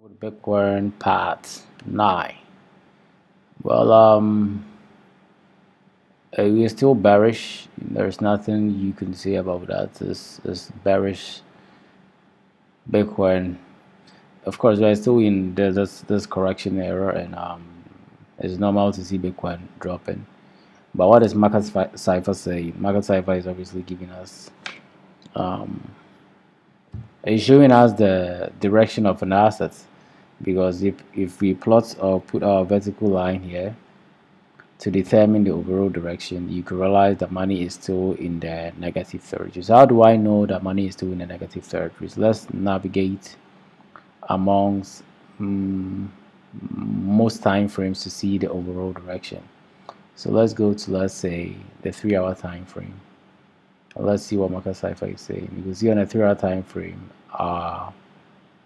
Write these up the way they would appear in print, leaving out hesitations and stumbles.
Bitcoin part 9. Well, we're still bearish. There's nothing you can say about that. This bearish Bitcoin. Of course, we're still in this correction era, and it's normal to see Bitcoin dropping. But what is market cipher saying? Market cipher is obviously giving us it's showing us the direction of an asset, because if we plot or put our vertical line here to determine the overall direction, you can realize that money is still in the negative territory. So how do I know that money is still in the negative territory? So let's navigate amongst most time frames to see the overall direction. So let's go to, let's say, the 3-hour time frame. Let's see what market cipher is saying. You can see on a 3-hour time frame,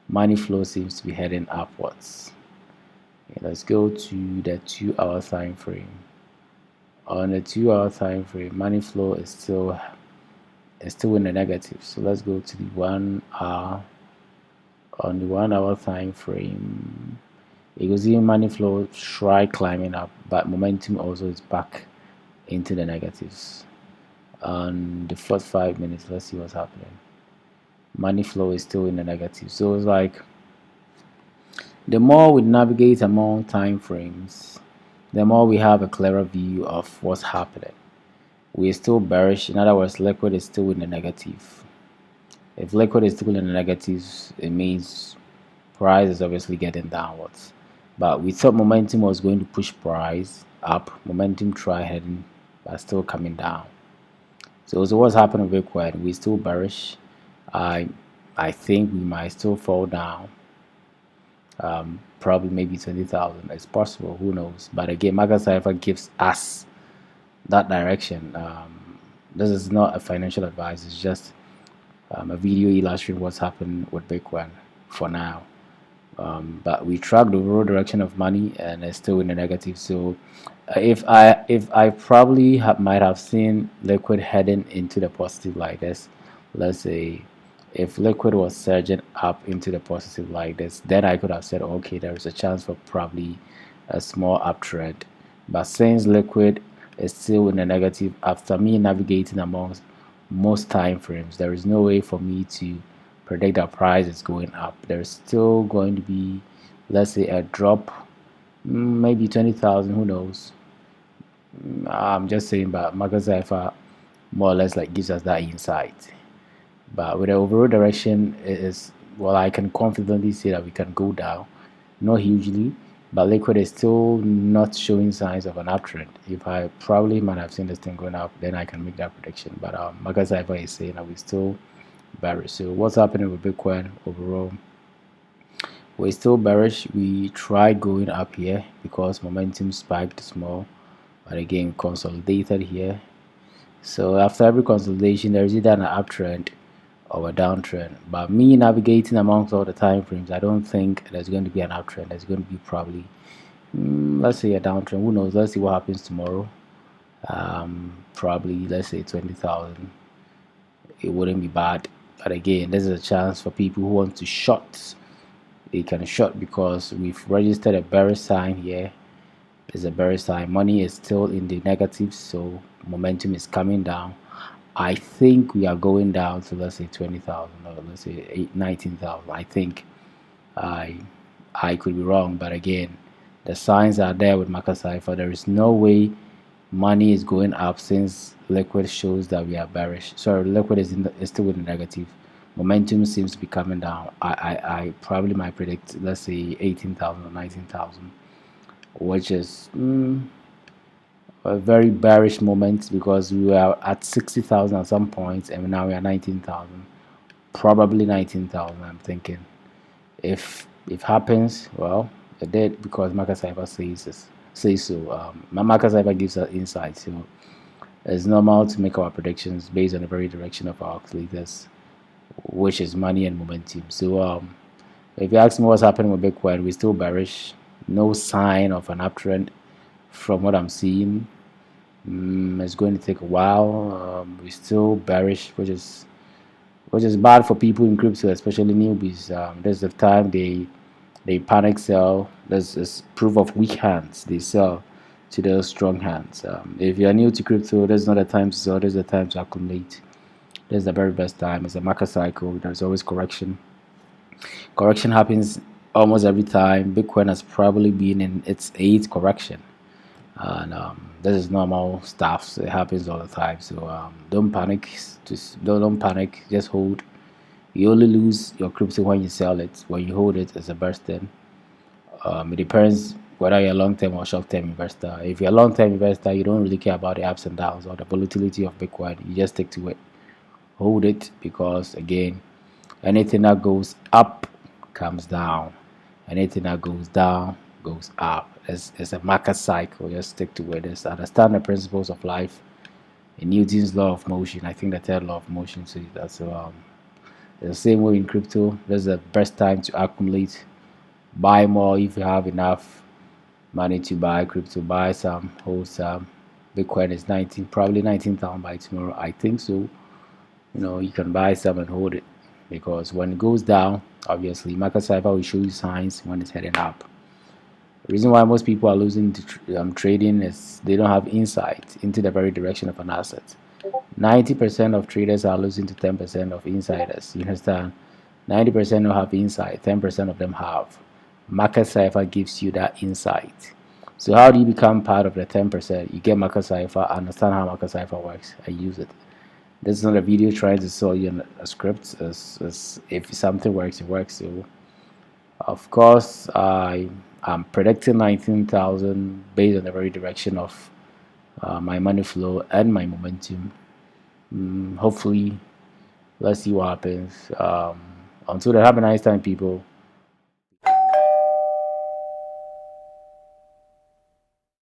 money flow seems to be heading upwards. Okay, let's go to the 2-hour time frame. On the 2-hour time frame, money flow is still in the negative. So let's go to the 1 hour. On the 1-hour time frame, you can see money flow try climbing up, but momentum also is back into the negatives. On the first 5 minutes, let's see what's happening. Money flow is still in the negative. So it's like the more we navigate among time frames, the more we have a clearer view of what's happening. We're still bearish. In other words, liquid is still in the negative. If liquid is still in the negatives, it means price is obviously getting downwards. But we thought momentum was going to push price up. Momentum try heading, but still coming down. So what's happening with Bitcoin? We're still bearish. I think we might still fall down. Probably maybe 20,000. It's possible. Who knows? But again, market cipher gives us that direction. This is not a financial advice. It's just a video illustrating what's happened with Bitcoin for now. But we track the overall direction of money, and it's still in the negative. So if I probably might have seen liquid heading into the positive like this, let's say if liquid was surging up into the positive like this, then I could have said, okay, there is a chance for probably a small uptrend. But since liquid is still in the negative after me navigating amongst most time frames, there is no way for me to predict that price is going up. There's still going to be, let's say, a drop, maybe 20,000, who knows. I'm just saying, but market cipher more or less like gives us that insight. But with the overall direction, it is, well, I can confidently say that we can go down, not hugely, but liquid is still not showing signs of an uptrend. If I probably might have seen this thing going up, then I can make that prediction. But market cipher is saying that we still bearish. So what's happening with Bitcoin overall? We're still bearish. We tried going up here because momentum spiked small, but again consolidated here. So after every consolidation, there is either an uptrend or a downtrend. But me navigating amongst all the time frames, I don't think there's going to be an uptrend. There's going to be probably, let's say, a downtrend. Who knows? Let's see what happens tomorrow. Probably, let's say 20,000. It wouldn't be bad. But again, this is a chance for people who want to short. They can short because we've registered a bearish sign here. There's a bearish sign. Money is still in the negative, so momentum is coming down. I think we are going down to, let's say, 20,000, or let's say 19,000. I think I could be wrong, but again, the signs are there with market cipher. There is no way money is going up since liquid shows that we are bearish. Sorry, liquid is still in the negative. Momentum seems to be coming down. I probably might predict, let's say, 18,000 or 19,000, which is a very bearish moment, because we were at 60,000 at some point and now we are 19,000, probably 19,000. I'm thinking if it happens, well, it did, because market cipher says so. Market cipher gives us insight, so it's normal to make our predictions based on the very direction of our oscillators, which is money and momentum. So if you ask me what's happening with Bitcoin, we're still bearish. No sign of an uptrend from what I'm seeing. It's going to take a while. We're still bearish, which is bad for people in crypto, especially newbies. This is the time they they panic sell. There's proof of weak hands. They sell to those strong hands. If you are new to crypto, there's not a time to sell. There's a time to accumulate. This is the very best time. It's a market cycle. There's always correction. Correction happens almost every time. Bitcoin has probably been in its eighth correction, and this is normal stuff. So it happens all the time. So don't panic. Just don't panic. Just hold. You only lose your crypto when you sell it. When you hold it, it's a burst in. It depends whether you're a long-term or short-term investor. If you're a long-term investor, you don't really care about the ups and downs or the volatility of Bitcoin. You just stick to it. Hold it, because again, anything that goes up comes down. Anything that goes down goes up. It's a market cycle. Just stick to it. Just understand the principles of life. In Newton's law of motion, I think the third law of motion says that. So the same way in crypto, this is the best time to accumulate. Buy more if you have enough money to buy crypto. Buy some, hold some. Bitcoin is 19, probably 19,000 by tomorrow. I think so. You can buy some and hold it, because when it goes down, obviously market cycle will show you signs when it's heading up. The reason why most people are losing to trading is they don't have insight into the very direction of an asset. 90% of traders are losing to 10% of insiders. You understand? 90% don't have insight, 10% of them have. Market cipher gives you that insight. So how do you become part of the 10%? You get market cipher, understand how market cipher works, and use it. This is not a video trying to sell you a script. If something works, it works. So of course, I'm predicting 19,000 based on the very direction of my money flow and my momentum. Hopefully, let's see what happens. Until then, have a nice time, people.